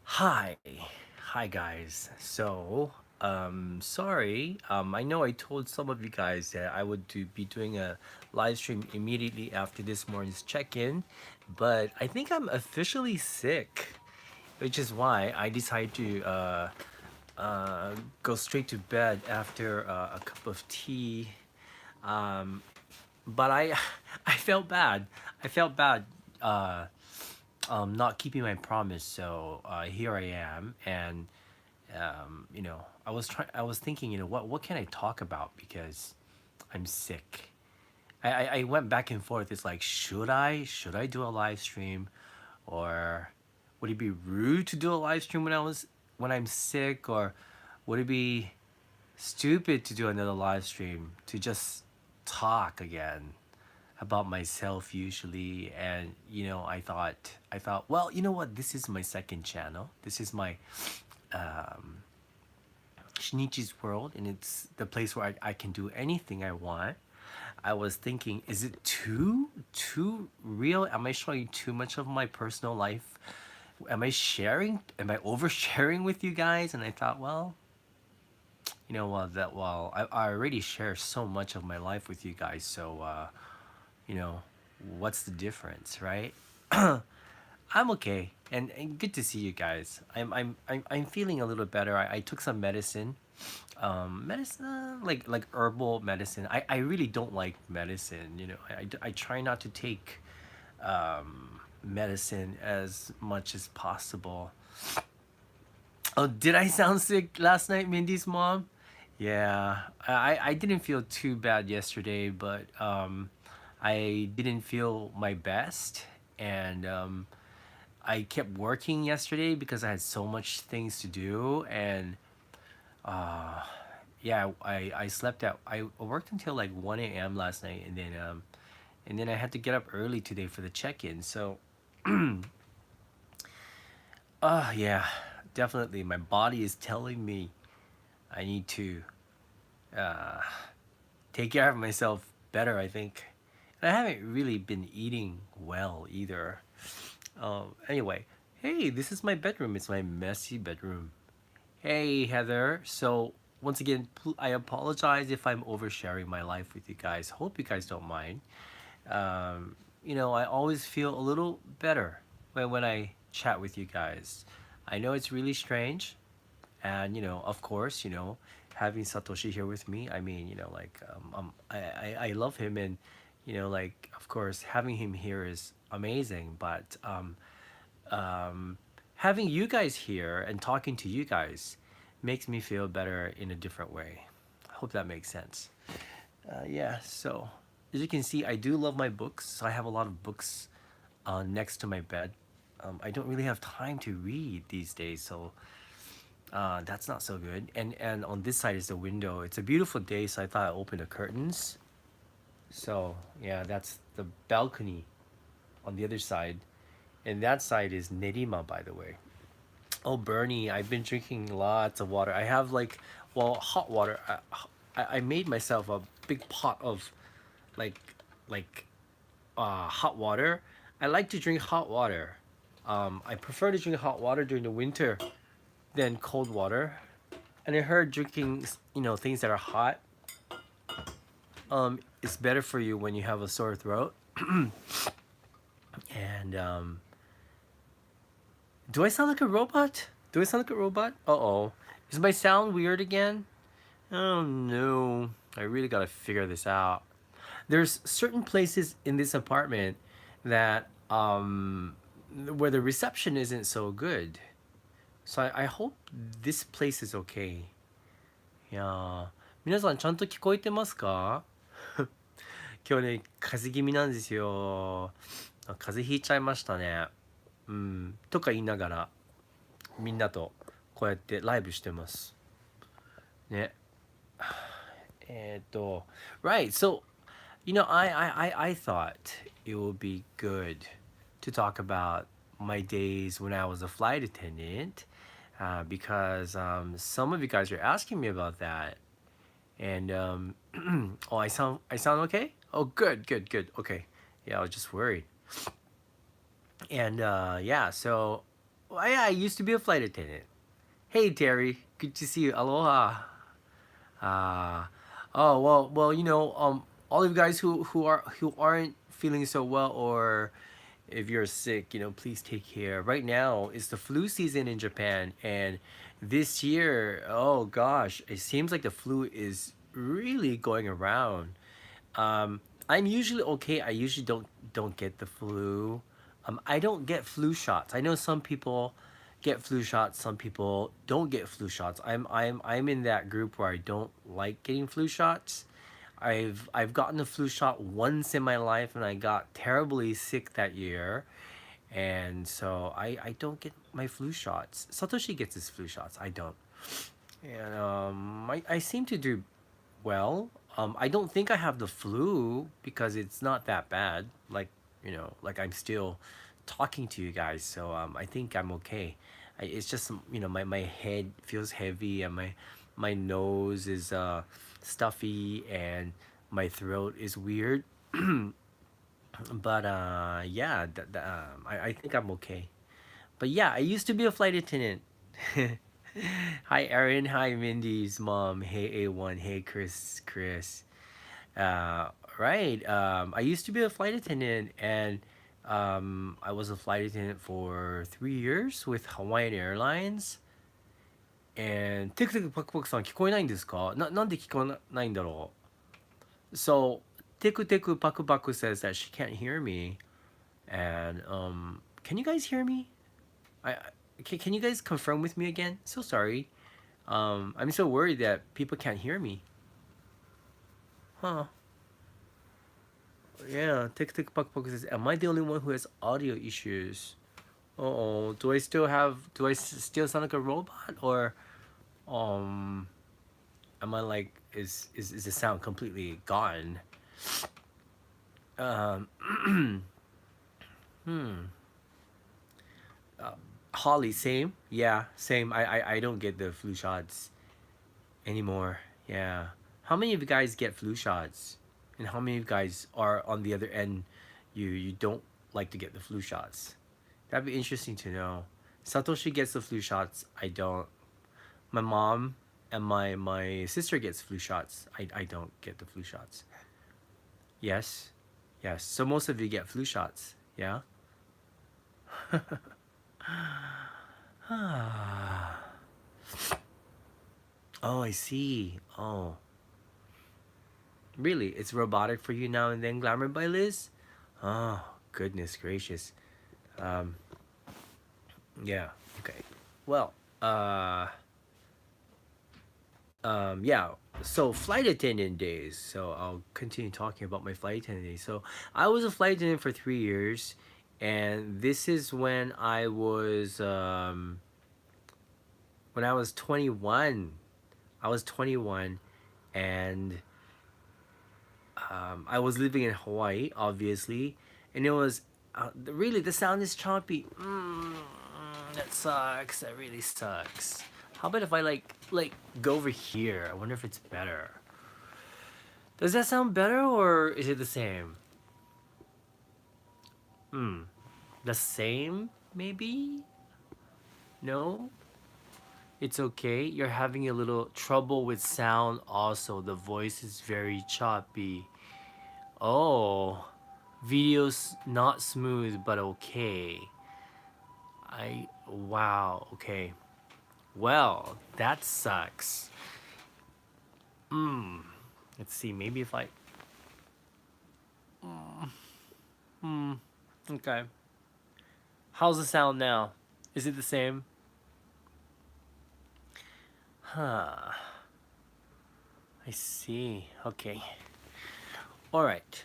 Hi, hi guys. Sorry. I know I told some of you guys that I would be doing a live stream immediately after this morning's check-in, but I think I'm officially sick, which is why I decided to go straight to bed after a cup of tea. Um, but I, I felt bad. I felt bad. Uh, not keeping my promise. So here I am, and I was thinking, what can I talk about because I'm sick. I went back and forth. It's like, should I do a live stream, or would it be rude to do a live stream when I'm sick, or would it be stupid to do another live stream to just talk again about myself usually. And I thought, well, you know what, this is my second channel, this is my Shinichi's world, and it's the place where I can do anything I want. I was thinking, is it too real? Am I showing too much of my personal life? Am I oversharing with you guys? And I thought, well, I already share so much of my life with you guys, so you know, what's the difference, right? I'm okay, and good to see you guys. I'm feeling a little better. I took some medicine, like herbal medicine. I really don't like medicine. I try not to take medicine as much as possible. Oh, did I sound sick last night, Mindy's mom? Yeah, I didn't feel too bad yesterday, but I didn't feel my best, and I kept working yesterday because I had so much things to do, and uh, yeah, I slept out. I worked until like 1 a.m. last night, and then I had to get up early today for the check-in. So, yeah, definitely, my body is telling me I need to uh, take care of myself better, I think. And I haven't really been eating well either. Anyway, hey, this is my bedroom. It's my messy bedroom. Hey, Heather. So, once again, I apologize if I'm oversharing my life with you guys. Hope you guys don't mind. I always feel a little better when I chat with you guys. I know it's really strange, and of course, having Satoshi here with me, I mean, I love him, and like, of course, having him here is amazing, but having you guys here and talking to you guys makes me feel better in a different way. I hope that makes sense. Yeah, so as you can see, I do love my books. I have a lot of books next to my bed. I don't really have time to read these days, so that's not so good. And on this side is the window. It's a beautiful day, so I thought I'd open the curtains. So yeah, that's the balcony on the other side. And that side is Nerima, by the way. Oh, Bernie, I've been drinking lots of water. I have hot water. I made myself a big pot of like like hot water. I like to drink hot water. I prefer to drink hot water during the winter than cold water. And I heard drinking, things that are hot, is better for you when you have a sore throat. And do I sound like a robot? Do I sound like a robot? Uh-oh. Is my sound weird again? Oh no. I really gotta figure this out. There's certain places in this apartment that where the reception isn't so good. So I hope this place is okay. いやー、皆さんちゃんと聞こえてますか？今日ね、風邪気味なんですよ。風邪ひいちゃいましたね。うん。とか言いながら、みんなとこうやってライブしてます。ね。right, so, I thought it would be good to talk about my days when I was a flight attendant, because some of you guys are asking me about that. And oh, I sound okay? Oh, good. Okay. Yeah, I was just worried. And yeah, so Well, yeah, I used to be a flight attendant. Hey Terry, good to see you. Aloha. Ah, oh well, all of you guys who aren't feeling so well, or if you're sick, please take care. Right now, it's the flu season in Japan, and this year, oh gosh, it seems like the flu is really going around. Um, I'm usually okay. I usually don't get the flu. I don't get flu shots. I know some people get flu shots. Some people don't get flu shots. I'm in that group where I don't like getting flu shots. I've gotten a flu shot once in my life, and I got terribly sick that year, and so I don't get my flu shots. Satoshi gets his flu shots. I don't, and I seem to do well. I don't think I have the flu because it's not that bad. Like I'm still talking to you guys, so I think I'm okay. It's just my head feels heavy, and my nose is stuffy, and my throat is weird. But yeah, I think I'm okay. But yeah, I used to be a flight attendant. Hi Erin, hi Mindy's mom, hey A1, hey Chris. Uh, right. I used to be a flight attendant, and I was a flight attendant for 3 years with Hawaiian Airlines. Andテクテクパクパクさん聞こえないんですか？なんで聞こえないんだろう? So Tiku Tiku Paku Paku says that she can't hear me, and can you guys hear me? Can you guys confirm with me again? So sorry. I'm so worried that people can't hear me. Huh. Yeah, Tick Tick Puck Puck says, am I the only one who has audio issues? Oh, do I still sound like a robot? Or, um, am I like, is the sound completely gone? Um, hmm. Uh, Holly, same? Yeah, same. I don't get the flu shots anymore. Yeah. How many of you guys get flu shots? And how many of you guys are on the other end? You don't like to get the flu shots. That'd be interesting to know. Satoshi gets the flu shots. I don't. My mom and my sister gets flu shots. I don't get the flu shots. Yes. Yes. So most of you get flu shots. Yeah. Oh, I see. Oh. Really? It's robotic for you now and then, Glamour by Liz? Oh, goodness gracious. Um, yeah, okay. Well, yeah. So flight attendant days. So I'll continue talking about my flight attendant days. So I was a flight attendant for 3 years, and this is when I was 21. I was 21, and I was living in Hawaii, obviously, and it was really the sound is choppy. That sucks. That really sucks. How about if I like go over here? I wonder if it's better. Does that sound better, or is it the same? Hmm. The same, maybe? No? It's okay. You're having a little trouble with sound also. The voice is very choppy. Oh. Video's not smooth, but okay. Wow, okay. Well, that sucks. Let's see, maybe if I, okay. How's the sound now? Is it the same? Huh. I see. Okay. All right.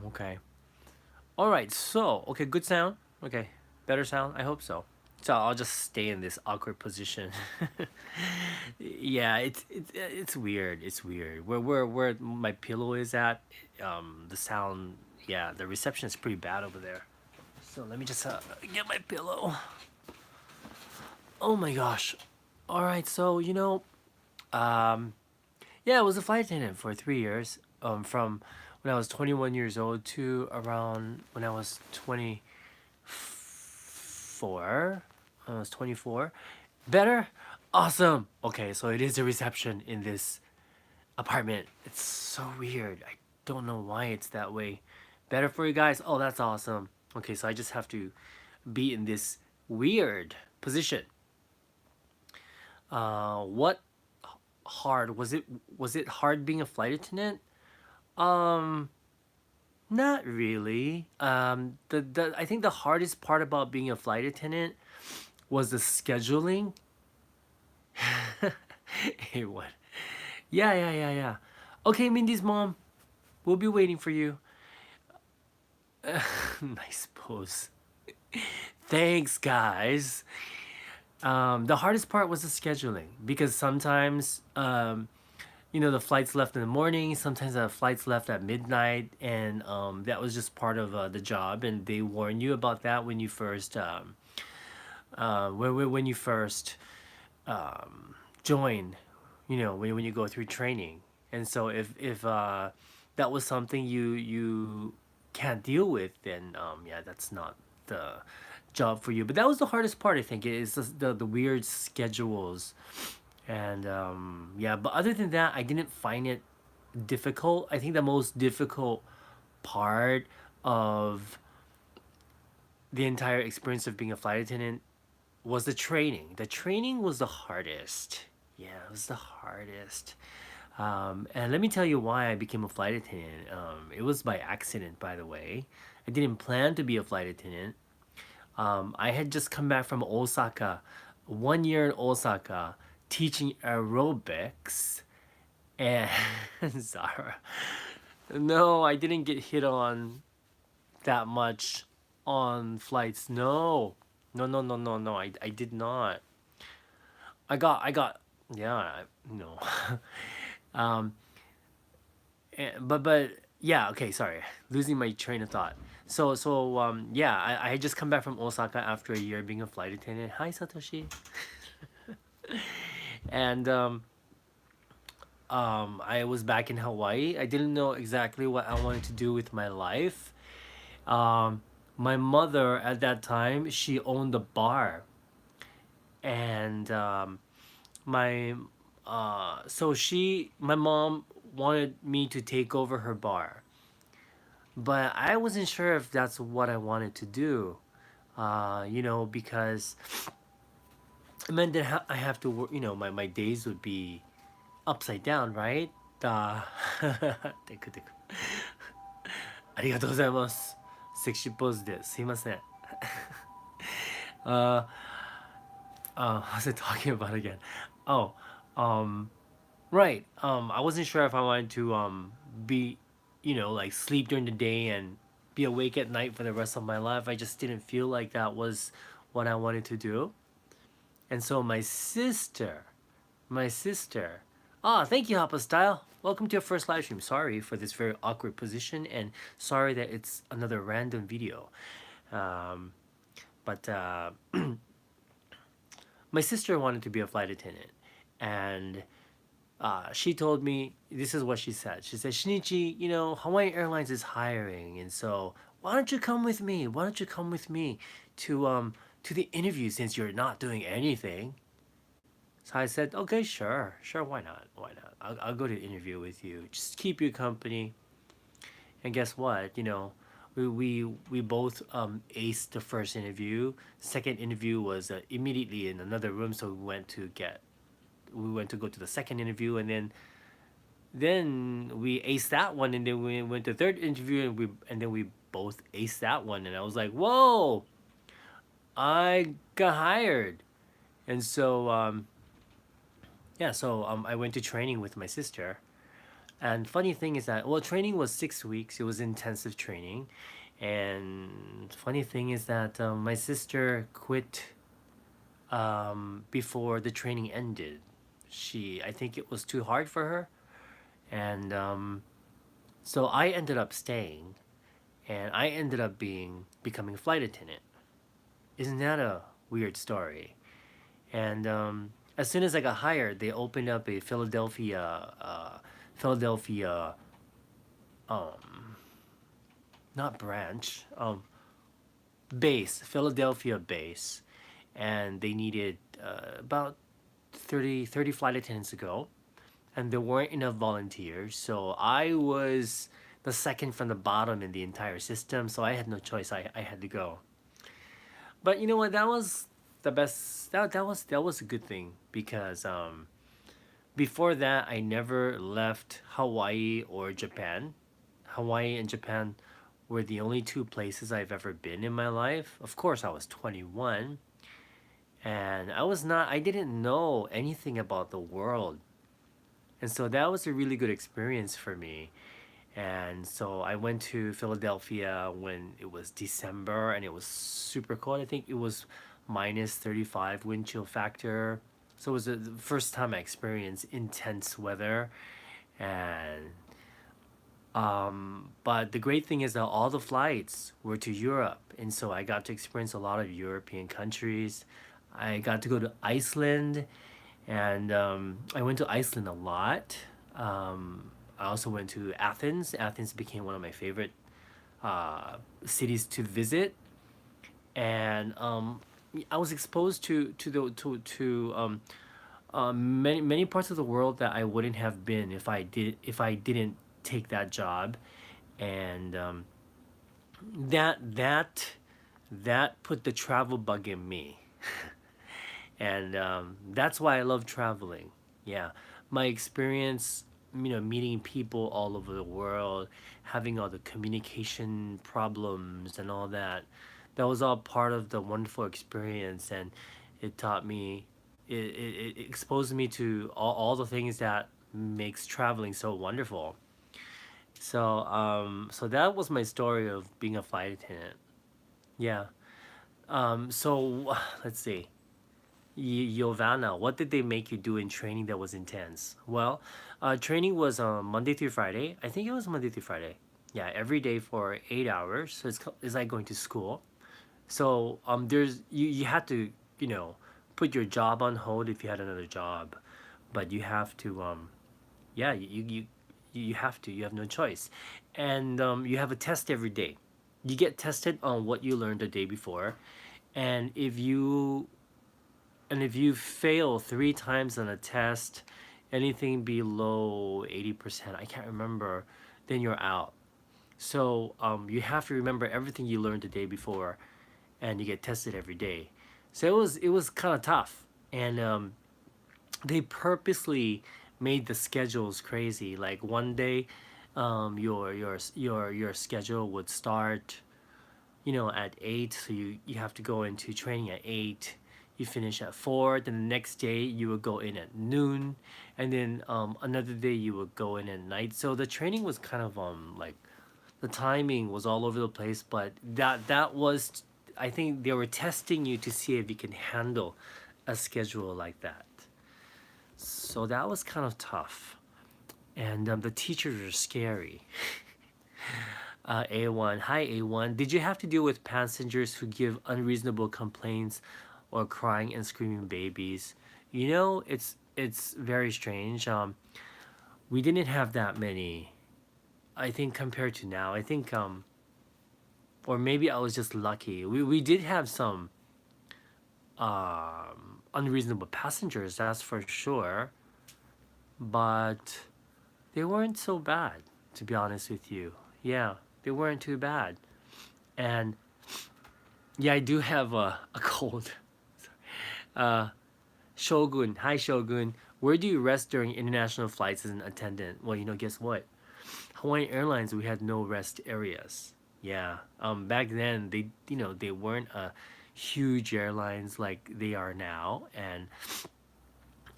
Okay. All right. So, okay, good sound. Okay, better sound. I hope so. So I'll just stay in this awkward position. Yeah, it's weird. It's weird. Where my pillow is at, the sound. Yeah, the reception is pretty bad over there. So let me just get my pillow. Oh my gosh. All right. So um, yeah, I was a flight attendant for 3 years. From when I was 21 years old to around when I was 20. 24. It's 24. Better? Awesome. Okay, so it is a reception in this apartment. It's so weird. I don't know why it's that way. Better for you guys? Oh, that's awesome. Okay, so I just have to be in this weird position. What hard was it hard being a flight attendant? Um Not really. The I think the hardest part about being a flight attendant was the scheduling. Hey, what? Yeah, yeah, yeah, yeah. Okay, Mindy's mom, we'll be waiting for you. Nice pose. Thanks, guys. The hardest part was the scheduling because sometimes, the flights left in the morning. Sometimes the flights left at midnight, and that was just part of the job. And they warn you about that when you first, when you first join, when you go through training. And so if that was something you can't deal with, then yeah, that's not the job for you. But that was the hardest part, I think, is the weird schedules. And yeah, but other than that, I didn't find it difficult. I think the most difficult part of the entire experience of being a flight attendant was the training. The training was the hardest. Yeah, it was the hardest. And let me tell you why I became a flight attendant. It was by accident, by the way. I didn't plan to be a flight attendant. I had just come back from Osaka, 1 year in Osaka, teaching aerobics. And Zara, no, I didn't get hit on that much on flights. No, no, no, no, no, no. I did not. Yeah, no. um, but yeah, okay, sorry, losing my train of thought. Yeah, I had just come back from Osaka after a year being a flight attendant. Hi, Satoshi. And I was back in Hawaii. I didn't know exactly what I wanted to do with my life. My mother at that time, she owned a bar, and my my mom wanted me to take over her bar, but I wasn't sure if that's what I wanted to do. Because it meant that I have to work. My days would be upside down, right? テクテク。ありがとうございます。セクシーポーズですいません。uh, what was I talking about again? Oh, um, right. I wasn't sure if I wanted to be, like sleep during the day and be awake at night for the rest of my life. I just didn't feel like that was what I wanted to do. And so my sister, thank you, Hoppa Style. Welcome to your first live stream. Sorry for this very awkward position, and sorry that it's another random video. But my sister wanted to be a flight attendant, and she told me, this is what she said. She said, Shinichi, Hawaiian Airlines is hiring, and so why don't you come with me? Why don't you come with me to the interview since you're not doing anything? So I said, okay, sure, why not? I'll go to the interview with you. Just keep you company. And guess what? We both aced the first interview. Second interview was immediately in another room, so we went to go to the second interview, and then we aced that one, and then we went to the third interview, and then we both aced that one, and I was like, whoa, I got hired. And so I went to training with my sister. And funny thing is that, well, training was 6 weeks. It was intensive training. And funny thing is that my sister quit before the training ended. I think it was too hard for her. And so I ended up staying. And I ended up becoming a flight attendant. Isn't that a weird story? And as soon as I got hired, they opened up a Philadelphia, not branch, base, Philadelphia base, and they needed about 30 flight attendants to go, and there weren't enough volunteers. So I was the second from the bottom in the entire system, so I had no choice. I had to go. But you know what? That was the best. That was a good thing because before that I never left Hawaii or Japan. Hawaii and Japan were the only two places I've ever been in my life. Of course, I was 21 and I didn't know anything about the world. And so that was a really good experience for me. And so I went to Philadelphia when it was December and it was super cold. I think it was minus 35 wind chill factor. So it was the first time I experienced intense weather. And but the great thing is that all the flights were to Europe, and so I got to experience a lot of European countries. I got to go to Iceland, and I went to Iceland a lot. I also went to Athens. Athens became one of my favorite cities to visit, and I was exposed to many parts of the world that I wouldn't have been if I didn't take that job, and that that that put the travel bug in me, and that's why I love traveling. Yeah, my experience, meeting people all over the world, having all the communication problems and all that, that was all part of the wonderful experience, and it taught me, it exposed me to all the things that makes traveling so wonderful. So that was my story of being a flight attendant. Yeah. So let's see. Giovanna, what did they make you do in training that was intense? Well, training was Monday through Friday. I think it was Monday through Friday. Yeah, every day for 8 hours. So it's like going to school. So there's you had to put your job on hold if you had another job, but you have to yeah you have to, you have no choice, and you have a test every day. You get tested on what you learned the day before, and if you fail three times on a test, anything below 80%, I can't remember, then you're out. So you have to remember everything you learned the day before, and you get tested every day. So it was kind of tough, and they purposely made the schedules crazy. Like one day, your schedule would start, at 8, so you have to go into training at 8. You finish at 4. Then the next day you would go in at noon, and then another day you would go in at night. So the training was kind of like the timing was all over the place, but that was, I think they were testing you to see if you can handle a schedule like that. So that was kind of tough, and the teachers are scary. A1, hi A1. Did you have to deal with passengers who give unreasonable complaints or crying and screaming babies? It's very strange. We didn't have that many. I think compared to now, I think or maybe I was just lucky. We did have some unreasonable passengers, that's for sure, but they weren't so bad, to be honest with you. Yeah, they weren't too bad. And yeah, I do have a cold. Uh, Shogun, hi Shogun. Where do you rest during international flights as an attendant? Well, guess what? Hawaiian Airlines, we had no rest areas. Yeah. Back then they weren't huge airlines like they are now, and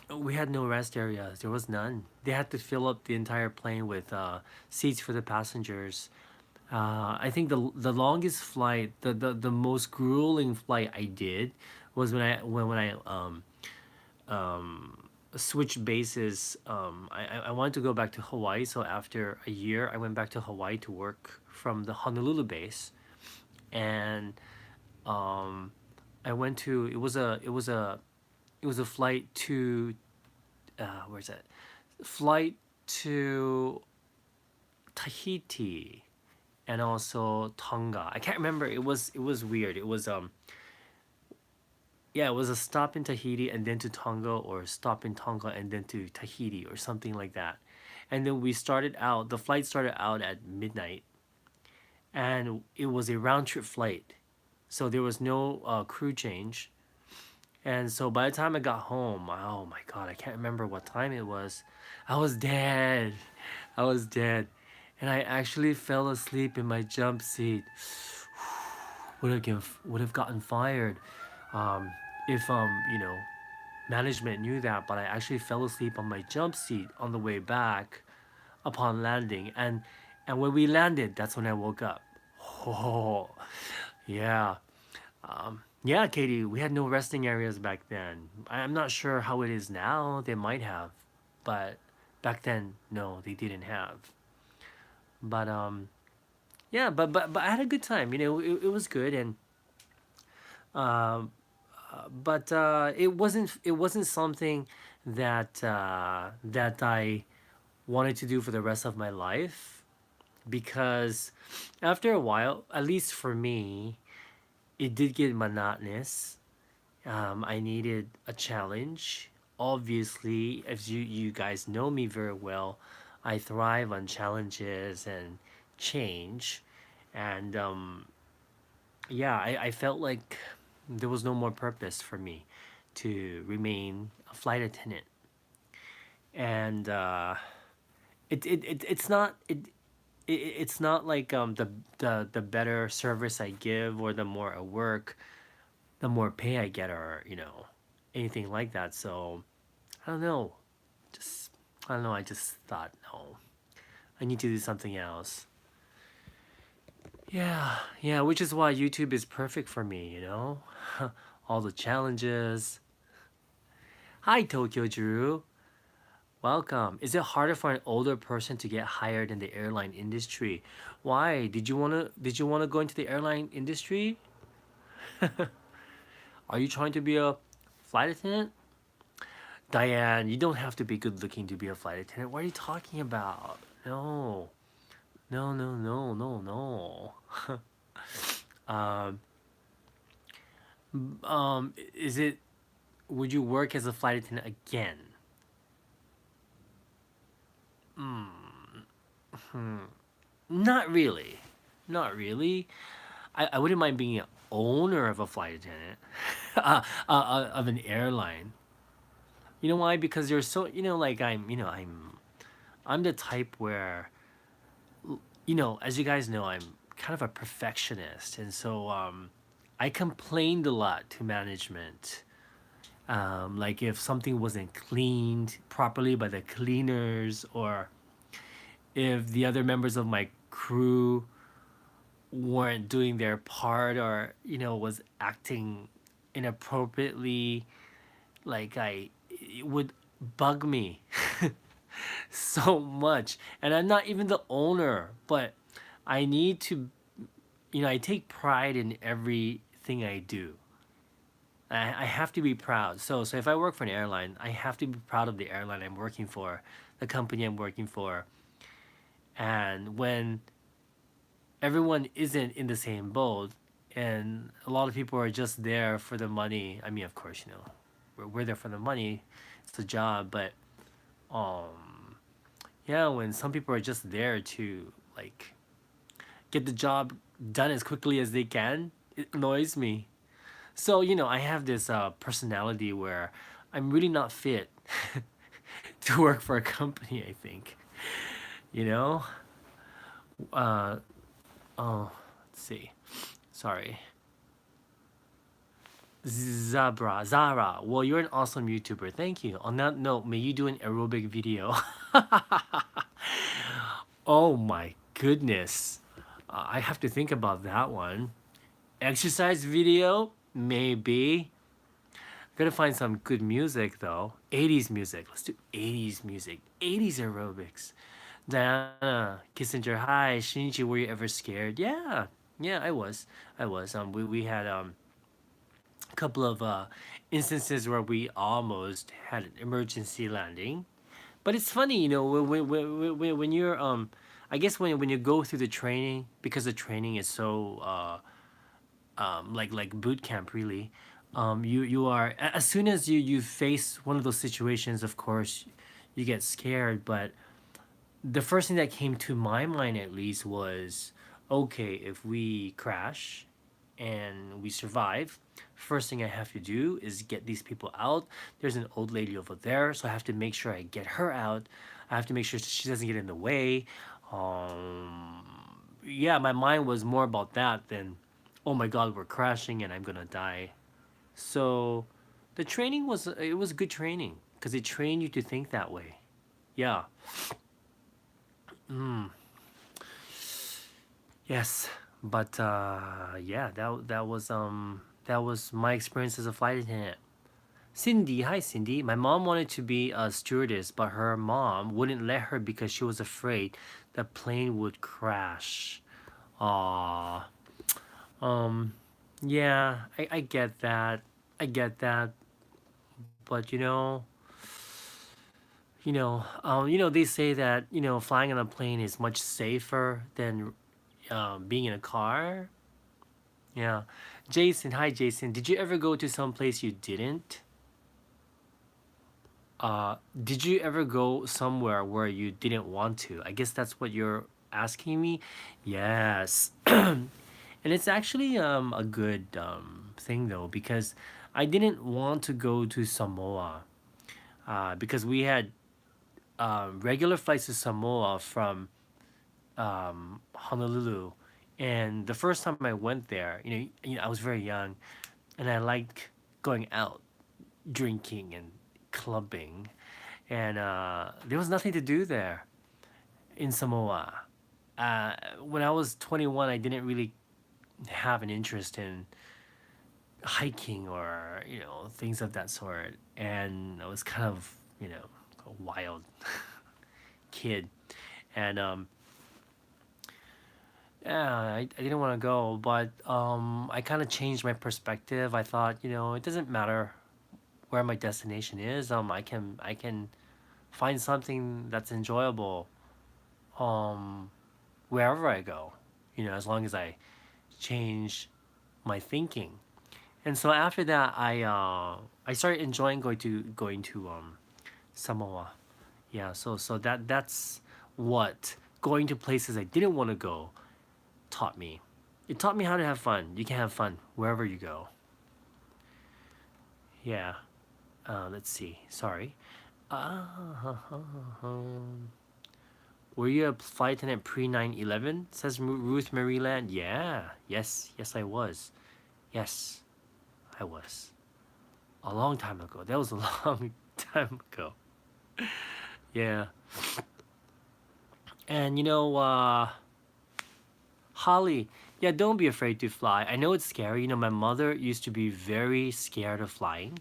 we had no rest areas. There was none. They had to fill up the entire plane with seats for the passengers. I think the longest flight, the most grueling flight I did was when I switched bases. I wanted to go back to Hawaii, so after a year, I went back to Hawaii to work from the Honolulu base, and um, I went to it was a flight to where's that? Flight to Tahiti, and also Tonga. I can't remember. It was weird. It was yeah, it was a stop in Tahiti and then to Tonga, or stop in Tonga and then to Tahiti, or something like that. And then we started out. The flight started out at midnight, and it was a round trip flight, so there was no crew change. And so by the time I got home, oh my god, I can't remember what time it was. I was dead. I was dead. And I actually fell asleep in my jump seat. Would have gotten fired if management knew that, but I actually fell asleep on my jump seat on the way back upon landing, and when we landed, that's when I woke up. Oh, yeah. Yeah, Katie, we had no resting areas back then. I'm not sure how it is now. They might have, but back then, no, they didn't have. But yeah, but I had a good time. It was good, and um, but it wasn't something that I wanted to do for the rest of my life, because after a while, at least for me, it did get monotonous. I needed a challenge. Obviously, if you guys know me very well, I thrive on challenges and change, and yeah, I felt like there was no more purpose for me to remain a flight attendant, and it's not like the better service I give, or the more I work, the more pay I get, or anything like that. So I don't know. Just I don't know. I just thought, no, I need to do something else. Yeah, yeah. Which is why YouTube is perfect for me. All the challenges. Hi, Tokyo Drew. Welcome. Is it harder for an older person to get hired in the airline industry? Why? Did you wanna go into the airline industry? Are you trying to be a flight attendant? Diane, you don't have to be good looking to be a flight attendant. What are you talking about? No. No, no, no, no, no. um, is it, would you work as a flight attendant again? Not really. Not really. I wouldn't mind being an owner of a flight attendant, of an airline. You know why? Because you're so, like I'm the type where, as you guys know, I'm kind of a perfectionist, and so I complained a lot to management. Like if something wasn't cleaned properly by the cleaners, or if the other members of my crew weren't doing their part, or was acting inappropriately, like it would bug me so much. And I'm not even the owner, but I need to, I take pride in everything I do. I have to be proud. So if I work for an airline, I have to be proud of the airline I'm working for, the company I'm working for. And when everyone isn't in the same boat, and a lot of people are just there for the money. I mean, of course, we're there for the money. It's a job, but um, yeah, when some people are just there to, like, get the job done as quickly as they can, it annoys me. So I have this personality where I'm really not fit to work for a company. I think you know. Uh, oh, let's see. Sorry. Zara. Well, you're an awesome YouTuber. Thank you. On that note, may you do an aerobic video. Oh my goodness. I have to think about that one. Exercise video? Maybe. Gotta find some good music though. 80s music. Let's do 80s music. 80s aerobics. Diana, Kissinger, hi. Shinichi, were you ever scared? Yeah. Yeah, I was. I was. We had a couple of instances where we almost had an emergency landing. But it's funny, when you're I guess when you go through the training, because the training is so like boot camp really, you are as soon as you face one of those situations, of course, you get scared. But the first thing that came to my mind at least was, okay, if we crash and we survive, first thing I have to do is get these people out. There's an old lady over there, so I have to make sure I get her out. I have to make sure she doesn't get in the way. um yeah, my mind was more about that than, oh my god, we're crashing and I'm gonna die. So the training was, it was good training because it trained you to think that way. Yeah. Yes, but yeah, that was my experience as a flight attendant. Cindy, hi Cindy. My mom wanted to be a stewardess, but her mom wouldn't let her because she was afraid the plane would crash. Aw, um, yeah, I get that. I get that, but they say that flying on a plane is much safer than being in a car. Yeah. Jason, hi Jason. Did you ever go to some place you didn't? Did you ever go somewhere where you didn't want to? I guess that's what you're asking me. Yes. And it's actually a good thing though, because I didn't want to go to Samoa because we had regular flights to Samoa from Honolulu. And the first time I went there, I was very young, and I liked going out, drinking and clubbing, and there was nothing to do there in Samoa. When I was 21, I didn't really have an interest in hiking or things of that sort, and I was kind of a wild kid, and yeah, I didn't want to go, but I kind of changed my perspective. I thought, it doesn't matter where my destination is. I can find something that's enjoyable um wherever I go. As long as I change my thinking. And so after that, I started enjoying going to Samoa. Yeah, so that's what going to places I didn't want to go taught me. It taught me how to have fun. You can have fun wherever you go. Yeah. Let's see. Sorry. Uh, were you a flight attendant pre 9/11? Says Ruth Maryland. Yeah. Yes. Yes, I was. Yes, I was. A long time ago. That was a long time ago. Yeah. And Holly, yeah, don't be afraid to fly. I know it's scary. My mother used to be very scared of flying,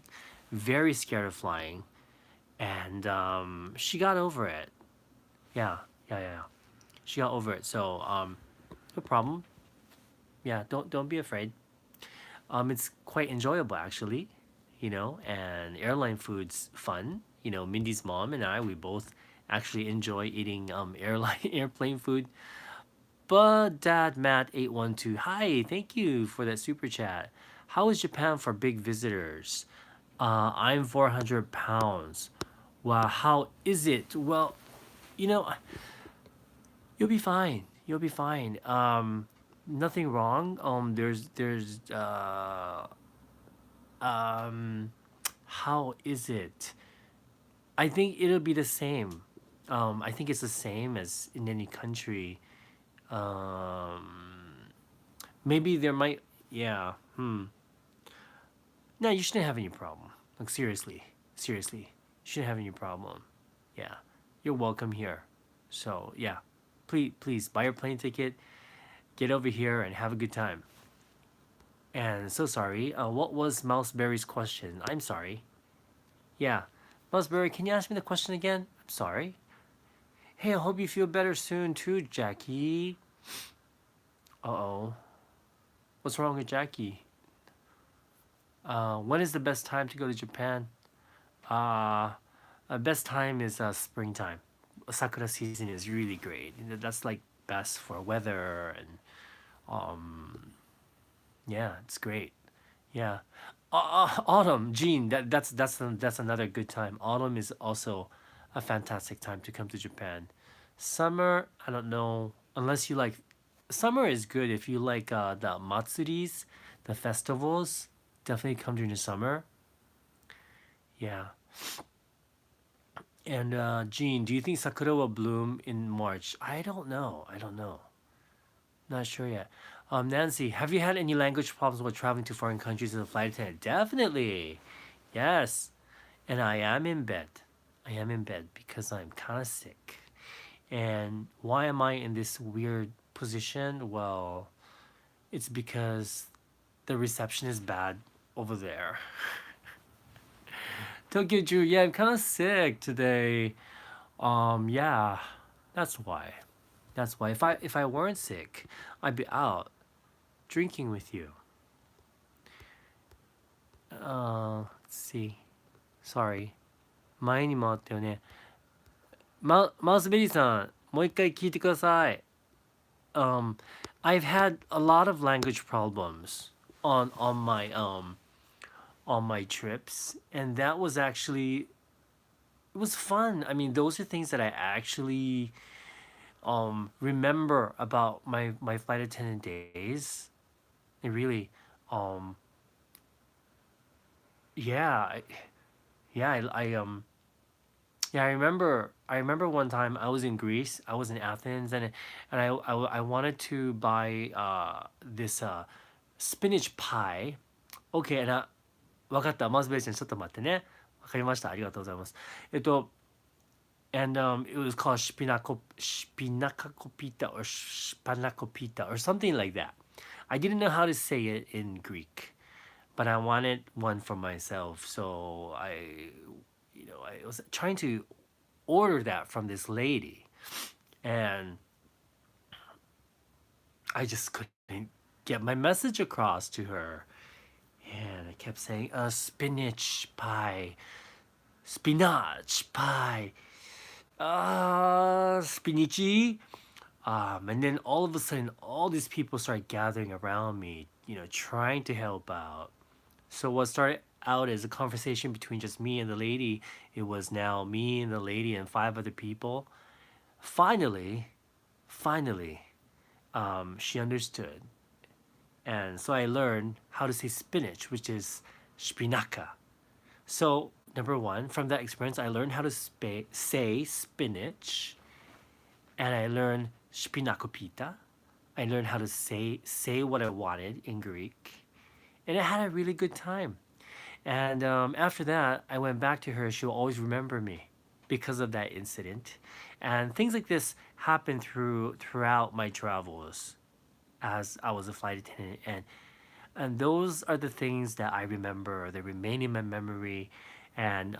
very scared of flying, and she got over it. Yeah, yeah, yeah. She got over it. So no problem. Yeah, don't be afraid. It's quite enjoyable actually, and airline food's fun. Mindy's mom and I, we both actually enjoy eating airline airplane food. But Dad Matt 812, hi, thank you for that super chat. How is Japan for big visitors? I'm 400 pounds. Wow, how is it? Well, you know, you'll be fine. You'll be fine. Nothing wrong. There's um, how is it? I think it'll be the same. I think it's the same as in any country. Um, maybe there might, yeah. No, you shouldn't have any problem. Like seriously, seriously, you shouldn't have any problem. Yeah, you're welcome here. So yeah, please buy your plane ticket, get over here, and have a good time. And so sorry. What was Mouseberry's question? I'm sorry. Yeah, Mouseberry, can you ask me the question again? I'm sorry. Hey, I hope you feel better soon too, Jackie. Uh oh. What's wrong with Jackie? When is the best time to go to Japan? Uh, best time is springtime. sakura season is really great. That's like best for weather and um yeah, it's great. Yeah. Autumn, Gene, that's another good time. Autumn is also a fantastic time to come to Japan. Summer, I don't know, unless you like summer is good if you like the matsuris, the festivals. Definitely come during the summer. Yeah. And Gene, do you think sakura will bloom in March? I don't know. I don't know. Not sure yet. Nancy, have you had any language problems while traveling to foreign countries as a flight attendant? Definitely. Yes. And I am in bed. I am in bed because I'm kind of sick. And why am I in this weird position? Well, it's because the reception is bad over there. Tokyo Drew, yeah, I'm kind of sick today. Yeah, that's why. That's why. If I weren't sick, I'd be out drinking with you. Let's see. Sorry. 前にもあったよね。マウスベリーさん、もう一回聞いてください。Um, I've had a lot of language problems on my trips, and that was actually it was fun. I mean, those are things that I actually remember about my flight attendant days. It really um yeah I, yeah I remember one time I was in Greece. I was in Athens, and I wanted to buy this spinach pie. Okay, and わかった。マスベリーちゃん、ちょっと待ってね。わかりました。ありがとうございます。And it was called spinacopita or spanakopita or something like that. I didn't know how to say it in Greek, but I wanted one for myself. So I was trying to order that from this lady, and I just couldn't get my message across to her. And I kept saying, spinach pie, spinach pie, Shinichi. And then all of a sudden, all these people started gathering around me, trying to help out. So what started out as a conversation between just me and the lady, it was now me and the lady and five other people. Finally, finally, she understood. And so I learned how to say spinach, which is spinaka. So, number one, from that experience, I learned how to say spinach, and I learned spinakopita. I learned how to say what I wanted in Greek, and I had a really good time. And after that, I went back to her. She'll always remember me because of that incident, and things like this happened throughout my travels as I was a flight attendant, and those are the things that I remember. They remain in my memory, and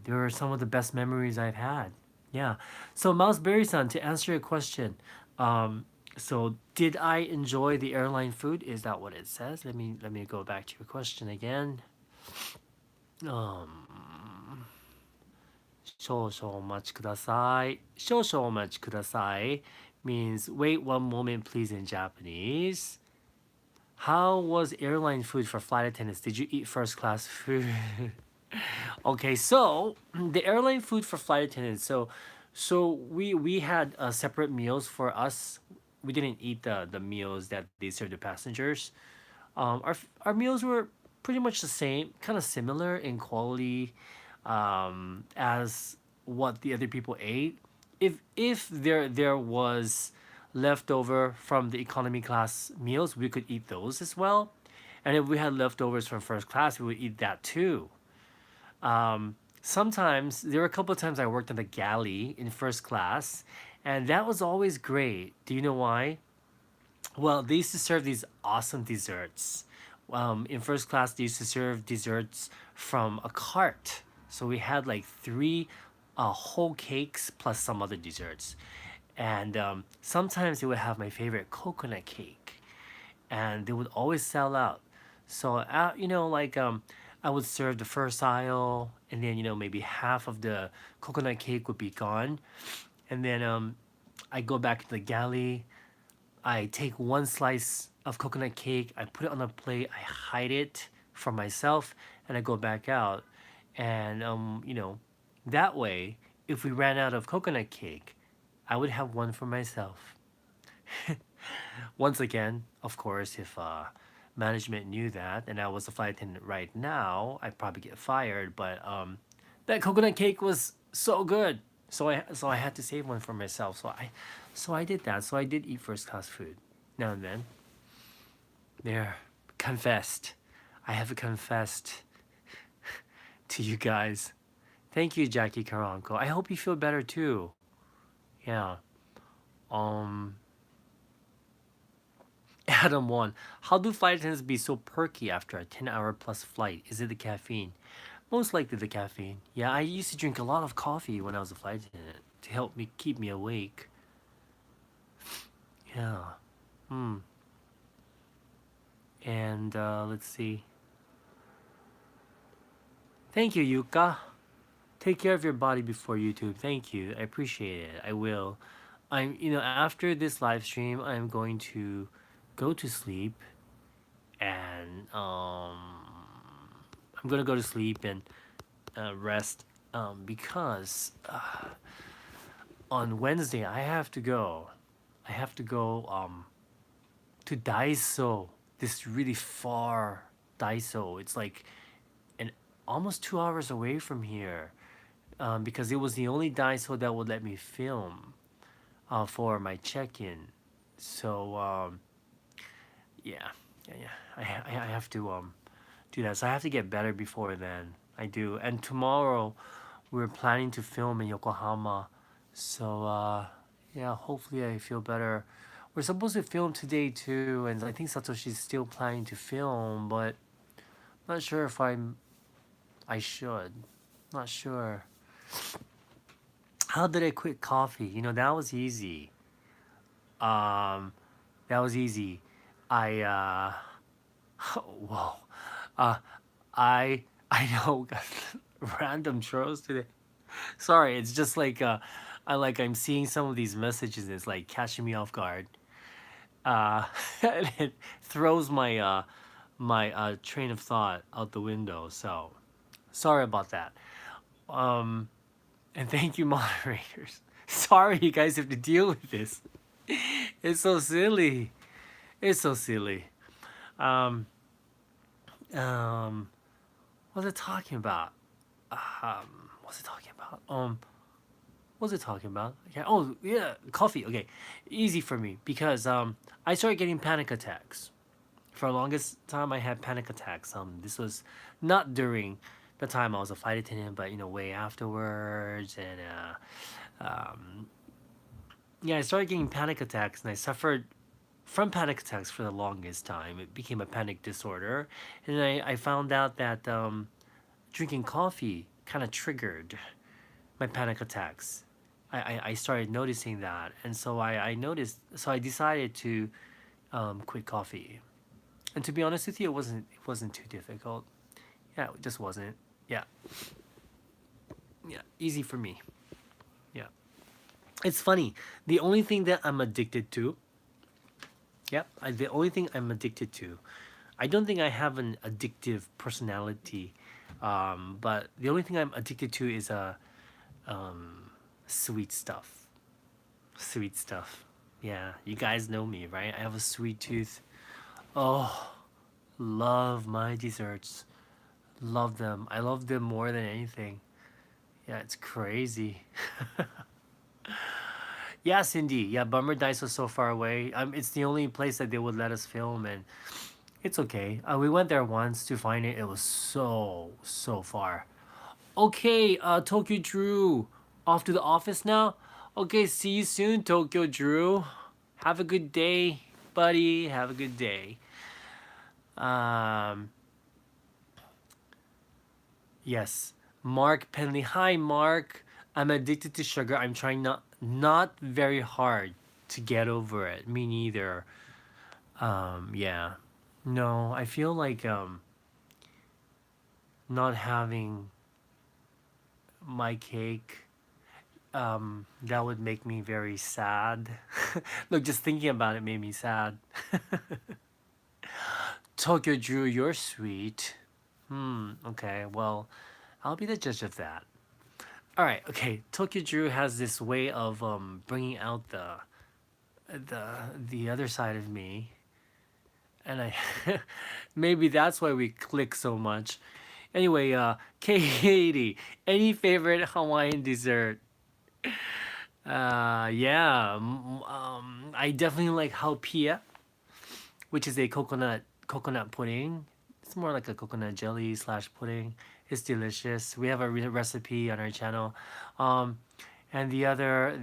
they are some of the best memories I've had. Yeah. So Mouseberry-san, to answer your question, so did I enjoy the airline food? Is that what it says? Let me go back to your question again. Um, 少々お待ちください. Means wait one moment please in Japanese. How was airline food for flight attendants? Did you eat first class food? Okay, so the airline food for flight attendants. So we had separate meals for us. We didn't eat the meals that they served the passengers. Our meals were pretty much the same, kind of similar in quality as what the other people ate. If there was leftover from the economy class meals, we could eat those as well. And if we had leftovers from first class, we would eat that too. Sometimes there were a couple of times I worked on the galley in first class, and that was always great. Do you know why? Well, they used to serve these awesome desserts. In first class, they used to serve desserts from a cart. So we had like three whole cakes plus some other desserts. And sometimes they would have my favorite coconut cake, and they would always sell out. So, I would serve the first aisle, and then, maybe half of the coconut cake would be gone. And then I go back to the galley. I take one slice of coconut cake, I put it on a plate, I hide it for myself, and I go back out. And that way, if we ran out of coconut cake, I would have one for myself. Once again, of course, if management knew that and I was a flight attendant right now, I'd probably get fired. But that coconut cake was so good, so I had to save one for myself. So I did that. So I did eat first class food now and then. There, confessed. I have confessed to you guys. Thank you, Jackie Karanko. I hope you feel better too. Yeah. Um, Adam 1. How do flight attendants be so perky after a 10-hour plus flight? Is it the caffeine? Most likely the caffeine. Yeah, I used to drink a lot of coffee when I was a flight attendant to help me keep me awake. Yeah. Hmm. And let's see. Thank you, Yuka. Take care of your body before YouTube. Thank you. I appreciate it. I will. After this live stream, I'm going to go to sleep and I'm gonna go to sleep and rest because on Wednesday I have to go. I have to go to Daiso. This really far Daiso. It's like an almost 2 hours away from here. Because it was the only Daiso that would let me film for my check-in. So yeah, yeah. I have to do that. So I have to get better before then. I do. And tomorrow we're planning to film in Yokohama. So yeah, hopefully I feel better. We're supposed to film today too, and I think Satoshi's still planning to film, but not sure if I should. Not sure. How did I quit coffee? That was easy. Um, that was easy. I whoa. Uh, I know random churros today. Sorry, it's just like I'm seeing some of these messages and it's like catching me off guard. And it throws my train of thought out the window. So sorry about that. Um, and thank you, moderators. Sorry, you guys have to deal with this. It's so silly. It's so silly. Um, um, what was it talking about? What's it talking about? What's it talking about? Okay. Oh, yeah, coffee. Okay, easy for me because I started getting panic attacks. For the longest time, I had panic attacks. This was not during the time I was a flight attendant, but way afterwards, and yeah, I started getting panic attacks, and I suffered from panic attacks for the longest time. It became a panic disorder, and I found out that drinking coffee kind of triggered my panic attacks. I started noticing that, and so I noticed. So I decided to quit coffee. And to be honest with you, it wasn't too difficult. Yeah, it just wasn't. Yeah, yeah, easy for me. Yeah, it's funny. The only thing that I'm addicted to. Yeah, the only thing I'm addicted to. I don't think I have an addictive personality, but the only thing I'm addicted to is sweet stuff. Sweet stuff. Yeah, you guys know me, right? I have a sweet tooth. Oh, love my desserts. Love them. I love them more than anything. Yeah, it's crazy. Yeah, Cindy. Yeah, Bummer Dice was so far away. It's the only place that they would let us film, and it's okay. We went there once to find it. It was so far. Okay, Tokyo Drew, off to the office now. Okay, see you soon, Tokyo Drew. Have a good day, buddy. Have a good day. Um, yes, Mark Penley. Hi, Mark. I'm addicted to sugar. I'm trying not very hard to get over it. Me neither. Yeah. No, I feel like not having my cake. That would make me very sad. Look, just thinking about it made me sad. Tokyo Drew, you're sweet. Okay, well, I'll be the judge of that. All right, okay. Tokyo Drew has this way of bringing out the the other side of me, and I maybe that's why we click so much. Anyway, Katie, any favorite Hawaiian dessert? Yeah, I definitely like haupia, which is a coconut pudding. It's more like a coconut jelly slash pudding. It's delicious. We have a recipe on our channel. Um, and the other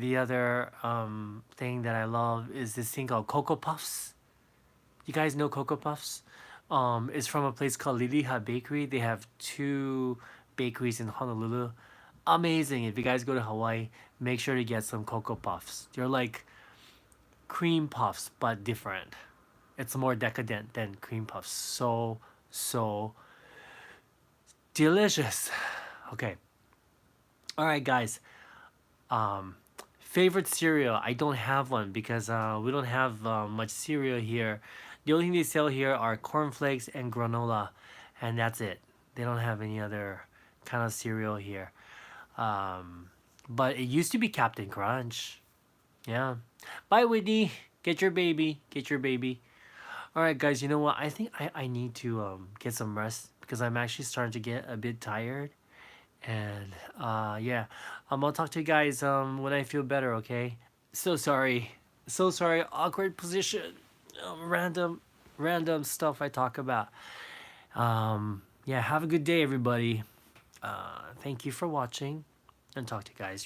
thing that I love is this thing called Cocoa Puffs. You guys know Cocoa Puffs? It's from a place called Liliha Bakery. They have two bakeries in Honolulu. Amazing. If you guys go to Hawaii, make sure to get some Cocoa Puffs. They're like cream puffs, but different. It's more decadent than cream puffs. So delicious. Okay. All right, guys. Um, Favorite cereal? I don't have one because we don't have much cereal here. The only thing they sell here are cornflakes and granola, and that's it. They don't have any other kind of cereal here. Um, but it used to be Captain Crunch. Yeah. Bye, Whitney. Get your baby. Get your baby. All right, guys. You know what? I think I need to get some rest because I'm actually starting to get a bit tired. And yeah, I'll talk to you guys when I feel better. Okay. So sorry. So sorry. Awkward position. Random stuff I talk about. Yeah. Have a good day, everybody. Thank you for watching, and talk to you guys